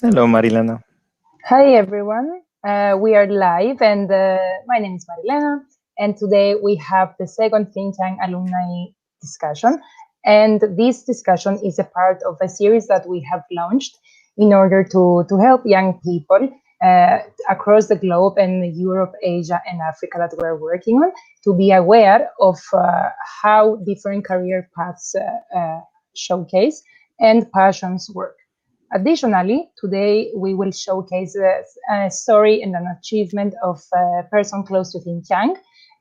Hello, Marilena. Hi, everyone. We are live, and my name is Marilena. And today we have the second ThinkYoung Alumni discussion. And this discussion is a part of a series that we have launched in order to help young people across the globe and Europe, Asia, and Africa that we're working on to be aware of how different career paths showcase and passions work. Additionally, today we will showcase a story and an achievement of a person close to ThinkYoung.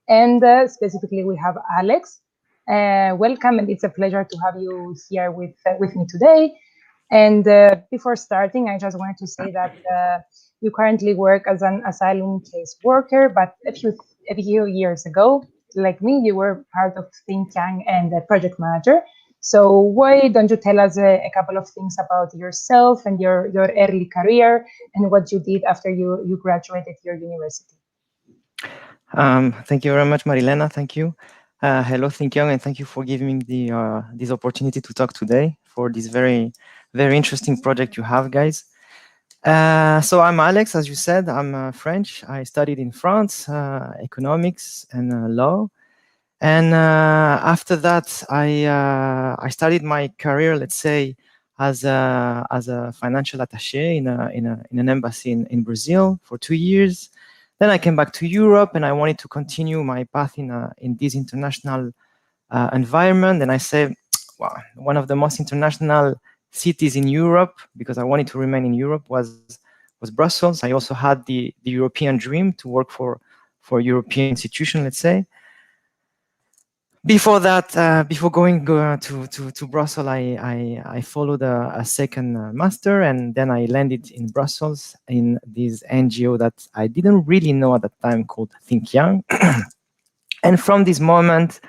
And specifically, we have Alex. Welcome, and it's a pleasure to have you here with me today. And before starting, I just wanted to say that you currently work as an asylum case worker, but a few years ago, like me, you were part of ThinkYoung and a project manager. So why don't you tell us a couple of things about yourself and your early career and what you did after you graduated your university? Thank you very much, Marilena. Thank you. Hello, ThinkYoung, and thank you for giving me this opportunity to talk today for this very, very interesting project you have, guys. So I'm Alex, as you said. I'm French. I studied in France, economics and law. And after that, I started my career, let's say, as a financial attaché in an embassy in Brazil for 2 years. Then I came back to Europe, and I wanted to continue my path in this international environment. And I said, well, one of the most international cities in Europe, because I wanted to remain in Europe, was Brussels. I also had the European dream to work for a European institution, let's say. Before that, before going to Brussels, I followed a second master, and then I landed in Brussels in this NGO that I didn't really know at the time called ThinkYoung. And from this moment,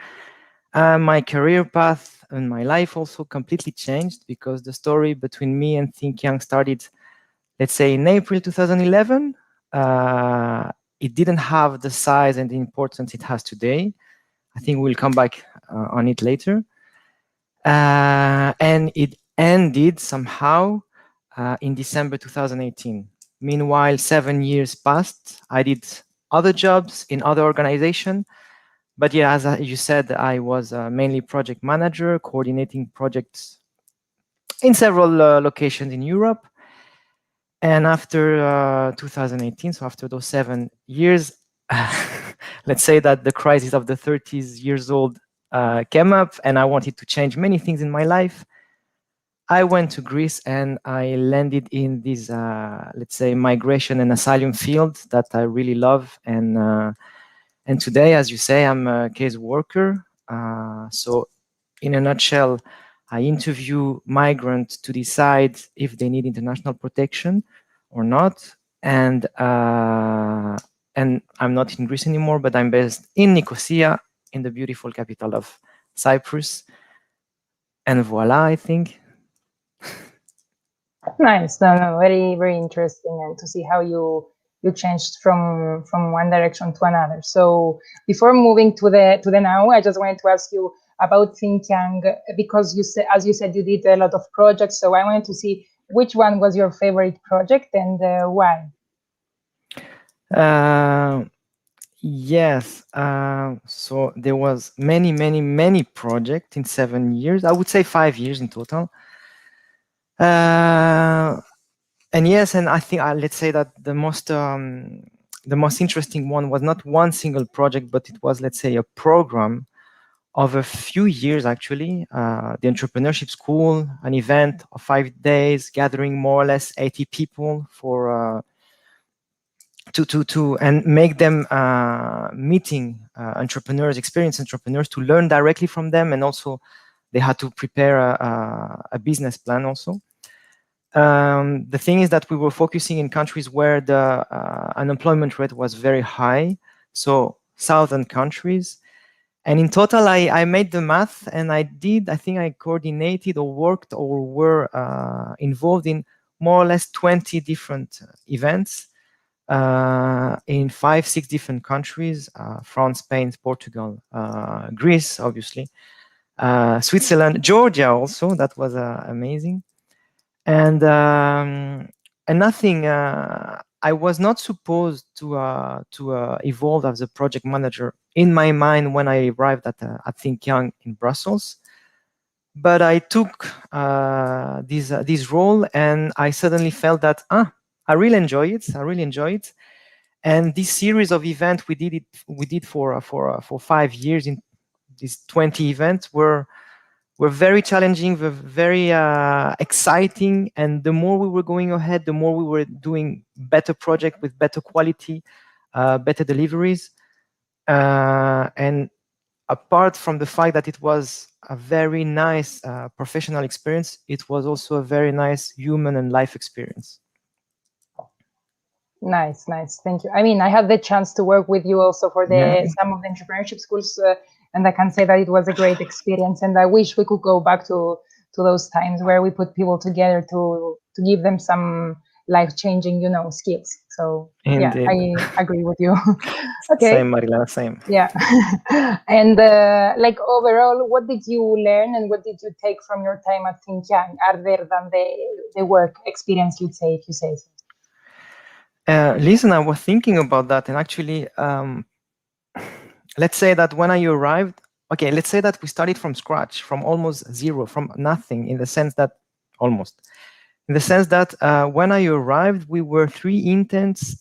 my career path and my life also completely changed, because the story between me and ThinkYoung started, let's say, in April 2011. It didn't have the size and the importance it has today. I think we'll come back on it later. And it ended somehow in December 2018. Meanwhile, 7 years passed. I did other jobs in other organizations. But yeah, as you said, I was mainly project manager, coordinating projects in several locations in Europe. And after 2018, so after those 7 years, let's say that the crisis of the 30s years old came up, and I wanted to change many things in my life. I went to Greece, and I landed in this, let's say, migration and asylum field that I really love. And today, as you say, I'm a case worker. So in a nutshell, I interview migrants to decide if they need international protection or not. And I'm not in Greece anymore, but I'm based in Nicosia, in the beautiful capital of Cyprus. And voila, I think. Nice, no, very, very interesting, and to see how you changed from one direction to another. So before moving to the now, I just wanted to ask you about ThinkYoung, because as you said, you did a lot of projects. So I wanted to see which one was your favorite project and why. Yes. So there was many projects in 7 years. I would say 5 years in total. And yes, and I think let's say that the most interesting one was not one single project, but it was, let's say, a program of a few years actually. The entrepreneurship school, an event of 5 days, gathering more or less 80 people for to and make them meeting entrepreneurs, experienced entrepreneurs, to learn directly from them, and also they had to prepare a business plan also. The thing is that we were focusing in countries where the unemployment rate was very high, so southern countries. And in total, I made the math, and I think I coordinated or worked or were involved in more or less 20 different events in 5-6 different countries, France, Spain, Portugal, Greece, obviously. Switzerland, Georgia also. That was amazing. And nothing. I was not supposed to evolve as a project manager in my mind when I arrived at ThinkYoung in Brussels. But I took this role, and I suddenly felt that I really enjoy it. I really enjoy it. And this series of events we did for 5 years. In these 20 events were very challenging, were very exciting. And the more we were going ahead, the more we were doing better project with better quality, better deliveries. And apart from the fact that it was a very nice professional experience, it was also a very nice human and life experience. Nice, nice. Thank you. I mean, I had the chance to work with you also for Yeah. some of the entrepreneurship schools, and I can say that it was a great experience. And I wish we could go back to those times where we put people together to give them some life-changing, skills. So yeah, Indeed. I agree with you. Okay. Same, Marilena, same. Yeah. And like overall, what did you learn and what did you take from your time at ThinkYoung, other than the work experience, you'd say, if you say so? Listen, I was thinking about that, and actually, let's say that when I arrived, okay, let's say that we started from scratch, from almost zero, from nothing, in the sense that when I arrived, we were 3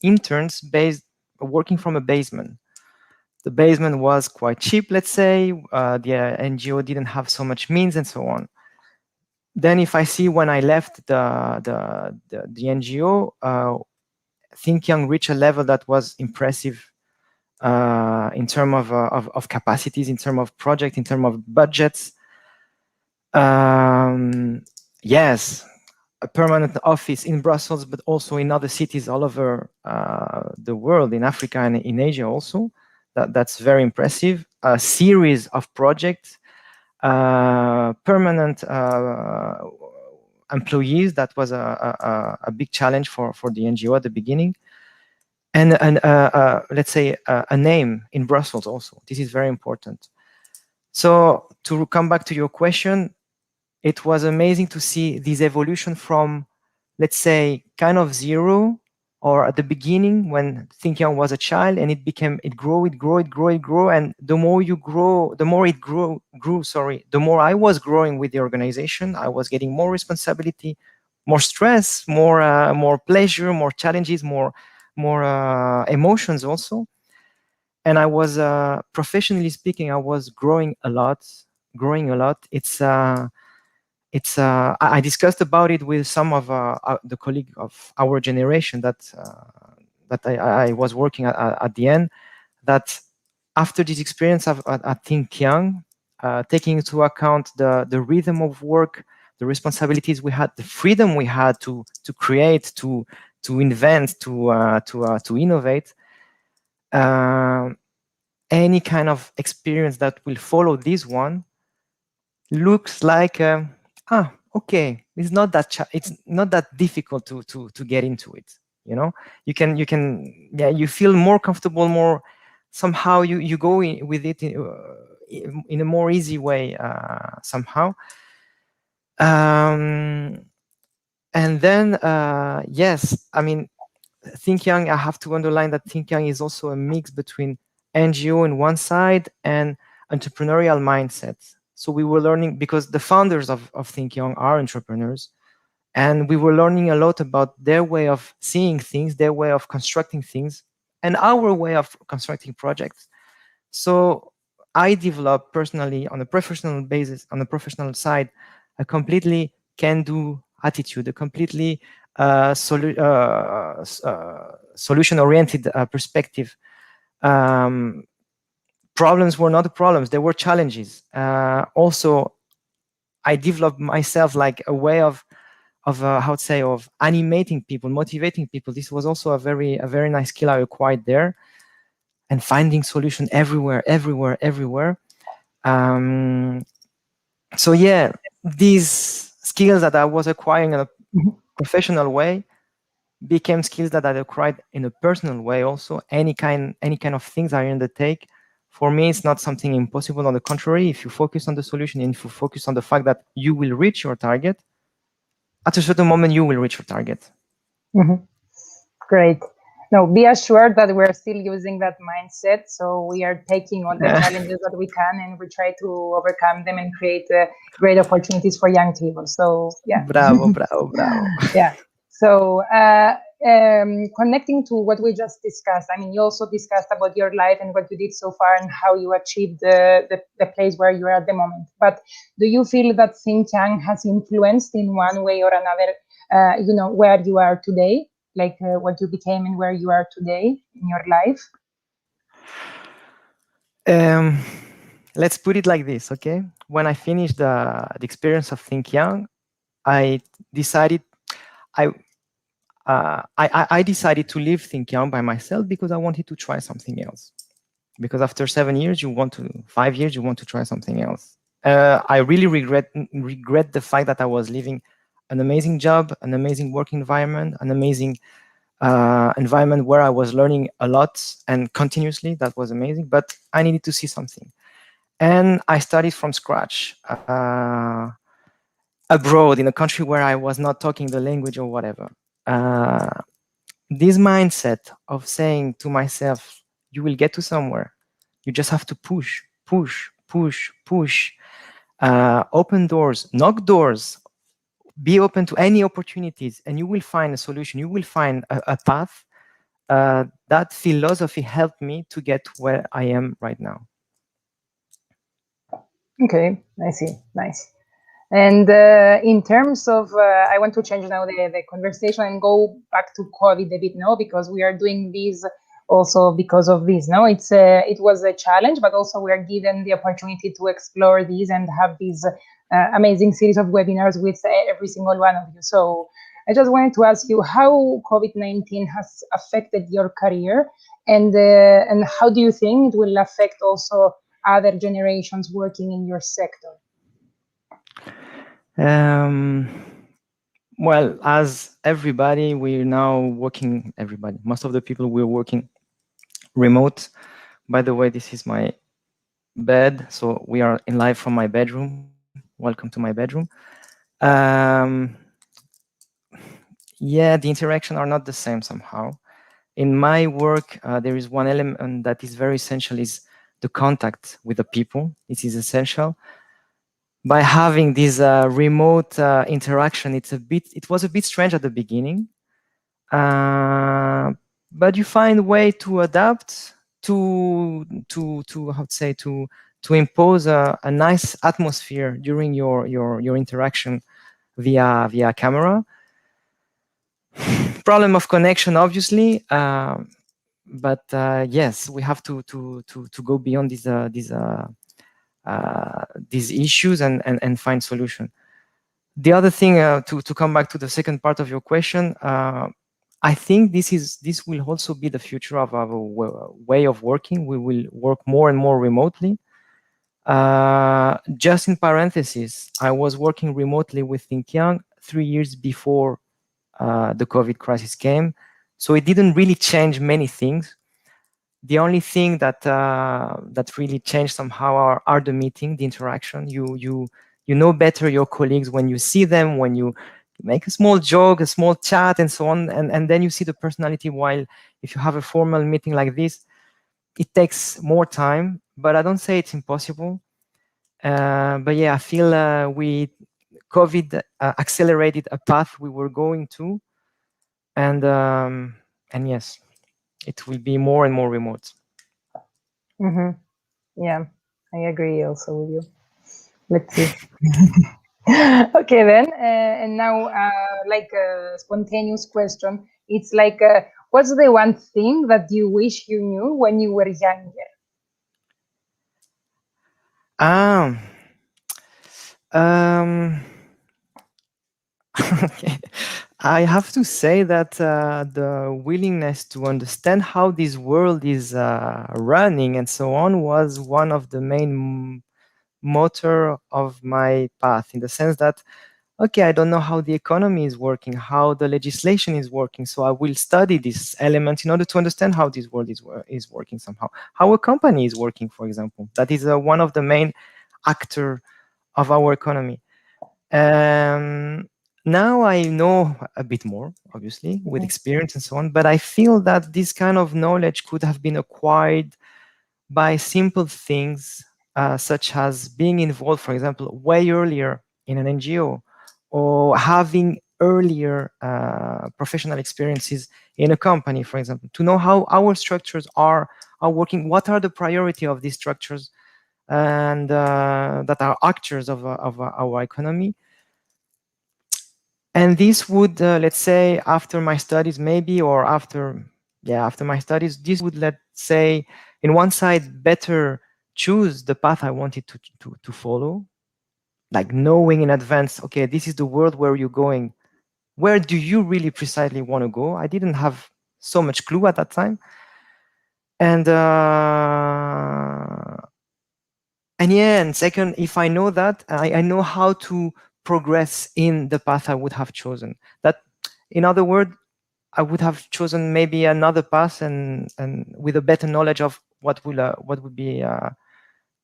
interns based working from a basement. The basement was quite cheap, let's say. The NGO didn't have so much means, and so on. Then, if I see when I left the NGO, ThinkYoung reached a level that was impressive in terms of capacities, in terms of project, in terms of budgets. Yes, a permanent office in Brussels, but also in other cities all over the world, in Africa and in Asia also. That's very impressive. A series of projects, permanent employees. That was a big challenge for the NGO at the beginning. And let's say a name in Brussels also. This is very important. So to come back to your question, it was amazing to see this evolution from, let's say, kind of zero, or at the beginning when ThinkYoung was a child, and it grew, and the more you grow, the more it grew. The more I was growing with the organization, I was getting more responsibility, more stress, more pleasure, more challenges, more emotions also. And I was professionally speaking, I was growing a lot. I discussed about it with some of the colleagues of our generation that I was working at the end. That after this experience at ThinkYoung, taking into account the rhythm of work, the responsibilities we had, the freedom we had to create, to invent, to innovate. Any kind of experience that will follow this one looks like okay, it's not that difficult to get into it. You feel more comfortable, more somehow you go with it in a more easy way somehow. And then yes, I mean, ThinkYoung, I have to underline that ThinkYoung is also a mix between NGO on one side and entrepreneurial mindset. So we were learning, because the founders of ThinkYoung are entrepreneurs, and we were learning a lot about their way of seeing things, their way of constructing things, and our way of constructing projects. So I developed personally, on a professional basis, on the professional side, a completely can-do attitude, a completely solution-oriented perspective. Problems were not problems; they were challenges. Also, I developed myself like a way of animating people, motivating people. This was also a very nice skill I acquired there, and finding solution everywhere. So yeah, these skills that I was acquiring in a professional way became skills that I acquired in a personal way also. Any kind of things I undertake, For me, it's not something impossible. On the contrary, if you focus on the solution and if you focus on the fact that you will reach your target, at a certain moment you will reach your target. Mhm. Great. No, be assured that we're still using that mindset. So we are taking all the challenges that we can and we try to overcome them and create great opportunities for young people. So yeah. Bravo, bravo, bravo. Yeah. So connecting to what we just discussed, I mean, you also discussed about your life and what you did so far and how you achieved the place where you are at the moment. But do you feel that ThinkYoung has influenced in one way or another, where you are today, like what you became and where you are today in your life? Let's put it like this, okay? When I finished the experience of ThinkYoung, I decided I I decided to leave ThinkYoung by myself because I wanted to try something else. Because after 7 years, 5 years, you want to try something else. I really regret the fact that I was leaving an amazing job, an amazing work environment, an amazing environment where I was learning a lot and continuously. That was amazing, but I needed to see something. And I started from scratch abroad in a country where I was not talking the language or whatever. Uh, this mindset of saying to myself, you will get to somewhere. You just have to push, push, push, push. Open doors, knock doors, be open to any opportunities, and you will find a solution. You will find a path. That philosophy helped me to get where I am right now. Okay, I see. Nice. And in terms of, I want to change now the conversation and go back to COVID a bit now, because we are doing this also because of this. No, it was a challenge, but also we are given the opportunity to explore these and have these amazing series of webinars with every single one of you. So I just wanted to ask you how COVID-19 has affected your career, and how do you think it will affect also other generations working in your sector? Well, as everybody, we're now working, most of the people we're working remote. By the way, this is my bed. So we are in live from my bedroom. Welcome to my bedroom. Um, yeah, the interaction are not the same somehow. In my work, there is one element that is very essential is the contact with the people. It is essential. By having this remote interaction, it was a bit strange at the beginning, but you find a way to adapt to how to say to impose a nice atmosphere during your interaction via camera. Problem of connection, obviously, but yes, we have to go beyond these issues and find solution. The other thing, to come back to the second part of your question, I think this will also be the future of our way of working. We will work more and more remotely. Just in parentheses, I was working remotely with ThinkYoung 3 years before the COVID crisis came, so it didn't really change many things. The only thing that really changed somehow are the meeting, the interaction. You know better your colleagues when you see them, when you make a small joke, a small chat, and so on, and then you see the personality. While if you have a formal meeting like this, it takes more time. But I don't say it's impossible. But yeah, I feel COVID accelerated a path we were going to, and yes, it will be more and more remote. Mm-hmm. Yeah, I agree also with you. Let's see. Okay, then, and now, like a spontaneous question, it's like, what's the one thing that you wish you knew when you were younger? Um, um, okay. I have to say that the willingness to understand how this world is running and so on was one of the main motor of my path, in the sense that okay, I don't know how the economy is working, how the legislation is working. So I will study this element in order to understand how this world is working somehow. How a company is working, for example. That is one of the main actor of our economy. Um, Now I know a bit more, obviously, with Mhm. experience and so on, but I feel that this kind of knowledge could have been acquired by simple things, such as being involved, for example, way earlier in an NGO, or having earlier professional experiences in a company, for example, to know how our structures are working, what are the priority of these structures, and that are actors of our economy. And this would, let's say, after my studies, maybe, or after my studies, this would, let's say, in one side, better choose the path I wanted to follow, like knowing in advance, okay, this is the world where you're going. Where do you really precisely want to go? I didn't have so much clue at that time. And yeah, and second, if I know that, I know how to progress in the path I would have chosen. That, in other words, I would have chosen maybe another path, and with a better knowledge of what would be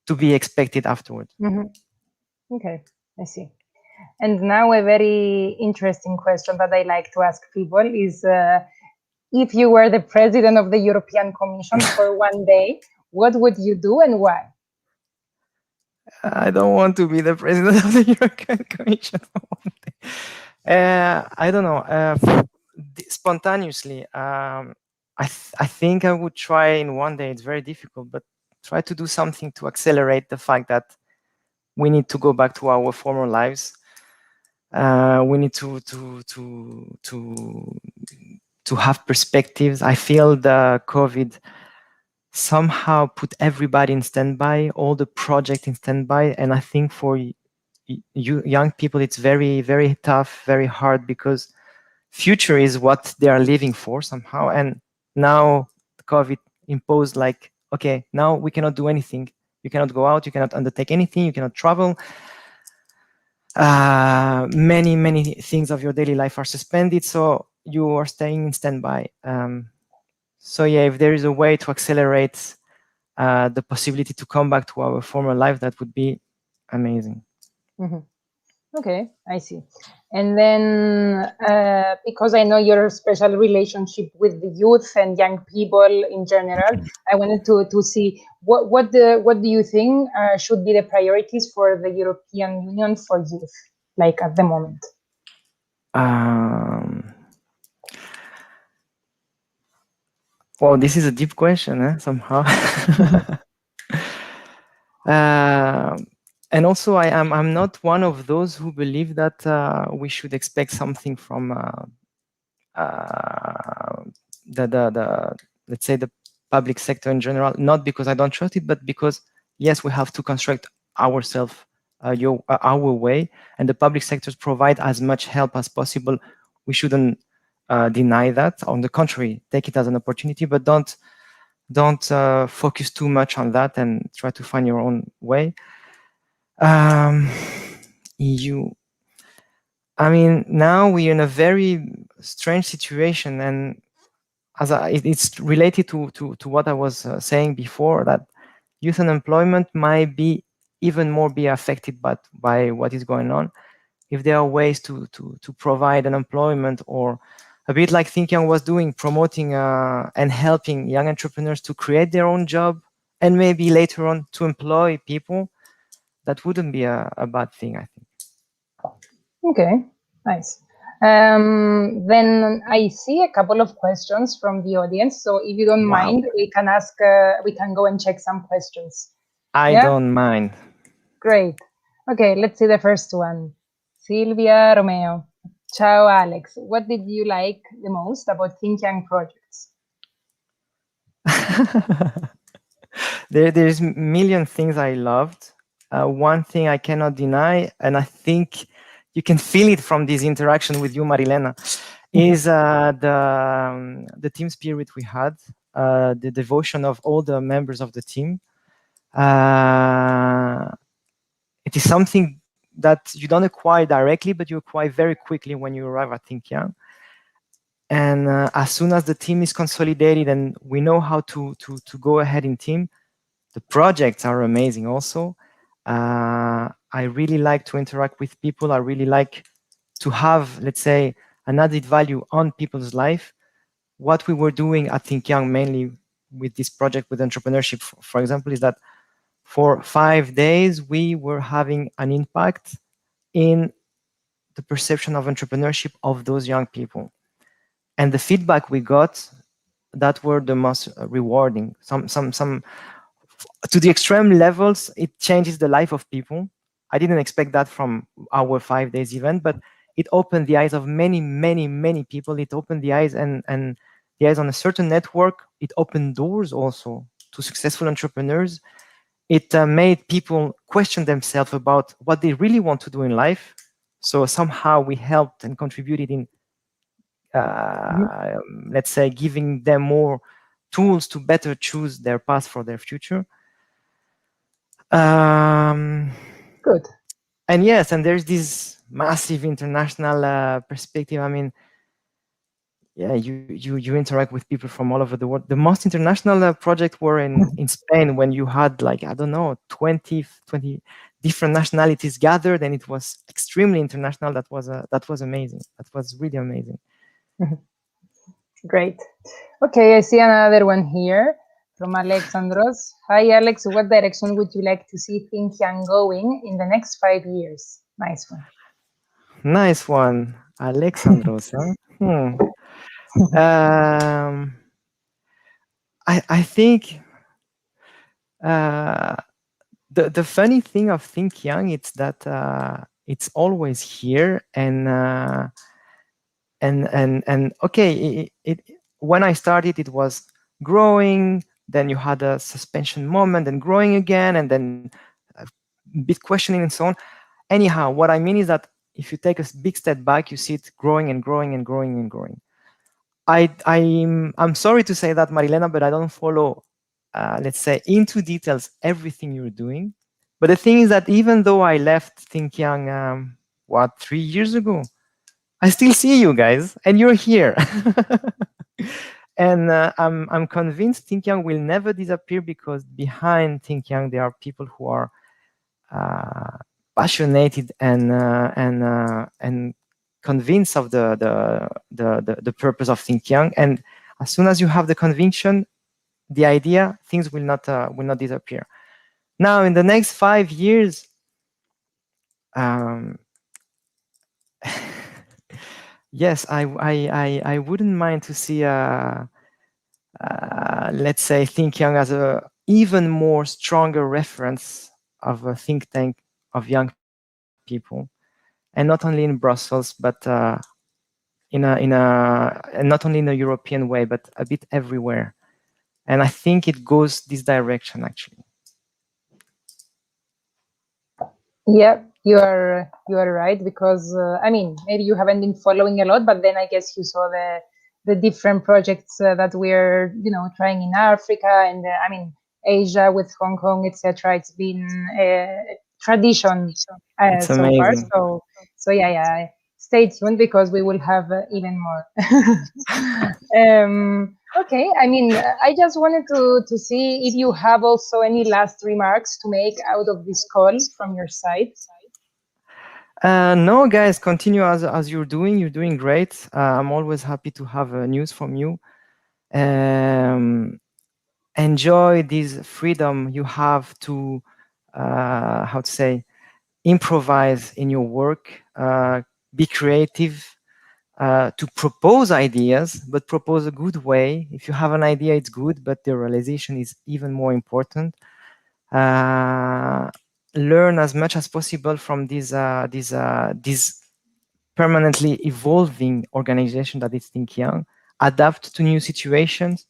to be expected afterwards. Mhm. Okay, I see. And now a very interesting question that I like to ask people is, if you were the president of the European Commission for one day, what would you do and why? I don't want to be the president of the European Commission. I don't know. Spontaneously, I think I would try in one day. It's very difficult, but try to do something to accelerate the fact that we need to go back to our former lives. We need to have perspectives. I feel the COVID somehow put everybody in standby, all the project in standby, and I think for you young people, it's very, very tough, very hard, because future is what they are living for somehow. And now COVID imposed, like, okay, now we cannot do anything. You cannot go out, you cannot undertake anything, you cannot travel. Many things of your daily life are suspended, so you are staying in standby. So yeah, if there is a way to accelerate the possibility to come back to our former life, that would be amazing. Mhm. Okay, I see. And then, because I know your special relationship with the youth and young people in general, I wanted to see what do you think should be the priorities for the European Union for youth, like at the moment? Um, well, this is a deep question, somehow. And also, I'm not one of those who believe that we should expect something from the let's say the public sector in general. Not because I don't trust it, but because yes, we have to construct ourselves our way, and the public sectors provide as much help as possible. We shouldn't deny that. On the contrary, take it as an opportunity, but don't focus too much on that, and try to find your own way. um, EU, I mean, now we're in a very strange situation, and it's related to what I was saying before, that youth unemployment might be even more be affected by what is going on. If there are ways to provide an employment, or a bit like ThinkYoung was doing, promoting and helping young entrepreneurs to create their own job, and maybe later on to employ people, that wouldn't be a bad thing, I think. Okay, nice. Then I see a couple of questions from the audience. So if you don't Wow. mind, we can go and check some questions. I Yeah, don't mind. great. Okay, let's see the first one. Silvia Romeo. Ciao, Alex. What did you like the most about Think Young projects? There's million things I loved. One thing I cannot deny, and I think you can feel it from this interaction with you, Marilena, is the team spirit we had, the devotion of all the members of the team. It is something that you don't acquire directly, but you acquire very quickly when you arrive at ThinkYoung. And as soon as the team is consolidated and we know how to go ahead in team, the projects are amazing also. I really like to interact with people. I really like to have, let's say, an added value on people's life. What we were doing at ThinkYoung mainly with this project with entrepreneurship, for example, is that for 5 days, we were having an impact in the perception of entrepreneurship of those young people. And the feedback we got that were the most rewarding. Some to the extreme levels, it changes the life of people. I didn't expect that from our 5 days event, but it opened the eyes of many, many, many people. It opened the eyes and the eyes on a certain network. It opened doors also to successful entrepreneurs. It made people question themselves about what they really want to do in life. So somehow we helped and contributed in, let's say, giving them more tools to better choose their path for their future. Good. And yes, and there's this massive international perspective. I mean, yeah, you interact with people from all over the world. The most international project were in Spain when you had like, I don't know, 20 different nationalities gathered, and it was extremely international. That was amazing. That was really amazing. Great. Okay, I see another one here from Alexandros. Hi, Alex. What direction would you like to see ThinkYoung going in the next 5 years? Nice one. Nice one, Alexandros. I think the funny thing of ThinkYoung it's that it's always here and okay, when I started it was growing, then you had a suspension moment and growing again, and then a bit questioning and so on. Anyhow, what I mean is that if you take a big step back, you see it growing and growing and growing and growing. I'm sorry to say that, Marilena, but I don't follow, let's say, into details everything you're doing. But the thing is that even though I left ThinkYoung, 3 years ago, I still see you guys, and you're here. And I'm convinced ThinkYoung will never disappear, because behind ThinkYoung there are people who are passionate and convinced of the purpose of ThinkYoung. And as soon as you have the conviction, the idea, things will not disappear. Now, in the next 5 years, yes, I wouldn't mind to see let's say ThinkYoung as a even more stronger reference of a think tank of young people, and not only in Brussels, but and not only in a European way, but a bit everywhere. And I think it goes this direction actually. Yeah, you are right, because I mean, maybe you haven't been following a lot, but then I guess you saw the different projects that we're trying in Africa, and I mean Asia with Hong Kong, etc. It's been a tradition It's so far. amazing. So yeah. Stay tuned, because we will have even more. Okay, I mean, I just wanted to see if you have also any last remarks to make out of this call from your side. No, guys, continue as you're doing. You're doing great. I'm always happy to have news from you. Enjoy this freedom you have to, how to say, improvise in your work. Be creative. To propose ideas, but propose a good way. If you have an idea, it's good, but the realization is even more important. Learn as much as possible from this permanently evolving organization that is ThinkYoung. Adapt to new situations.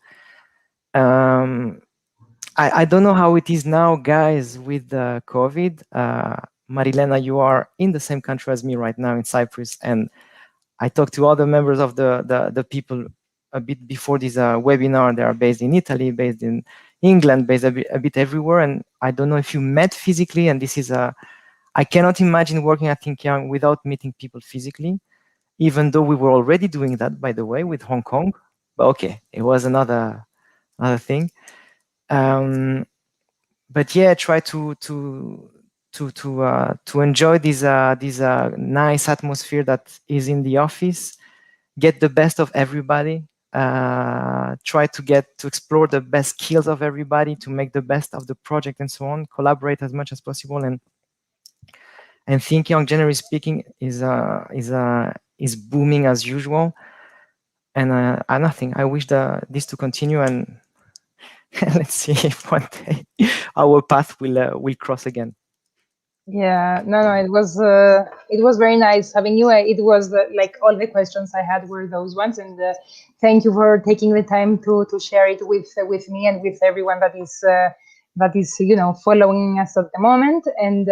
I don't know how it is now, guys, with COVID. Marilena, you are in the same country as me right now in Cyprus, and I talked to other members of the people a bit before this webinar. They are based in Italy, based in England, based a bit everywhere. And I don't know if you met physically, and this is I cannot imagine working at ThinkYoung without meeting people physically, even though we were already doing that, by the way, with Hong Kong. But okay, it was another thing. But yeah, try to enjoy this nice atmosphere that is in the office. Get the best of everybody. Try to explore the best skills of everybody to make the best of the project and so on. Collaborate as much as possible, and ThinkYoung, generally speaking, is booming as usual. And nothing. I wish this to continue, and let's see if one day our path will cross again. Yeah, no, it was very nice having you. It was like all the questions I had were those ones, and thank you for taking the time to share it with me and with everyone that is following us at the moment. And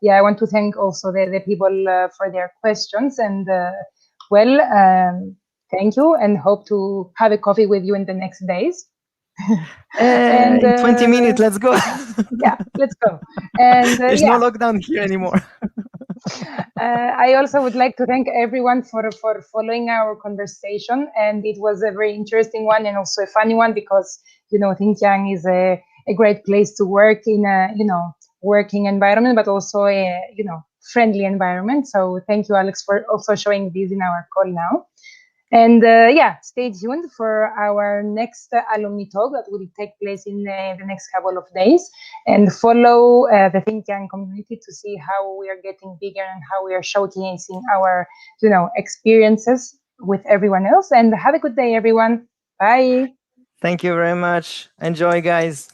yeah, I want to thank also the people for their questions. And thank you, and hope to have a coffee with you in the next days. And in 20 minutes, let's go. Yeah, let's go. And there's no lockdown here anymore. I also would like to thank everyone for following our conversation, and it was a very interesting one and also a funny one, because ThinkYoung is a great place to work in a working environment, but also a friendly environment. So thank you, Alex, for also showing this in our call now. And yeah, stay tuned for our next alumni talk that will take place in the next couple of days. And follow the ThinkYoung community to see how we are getting bigger and how we are showcasing our, experiences with everyone else. And have a good day, everyone. Bye. Thank you very much. Enjoy, guys.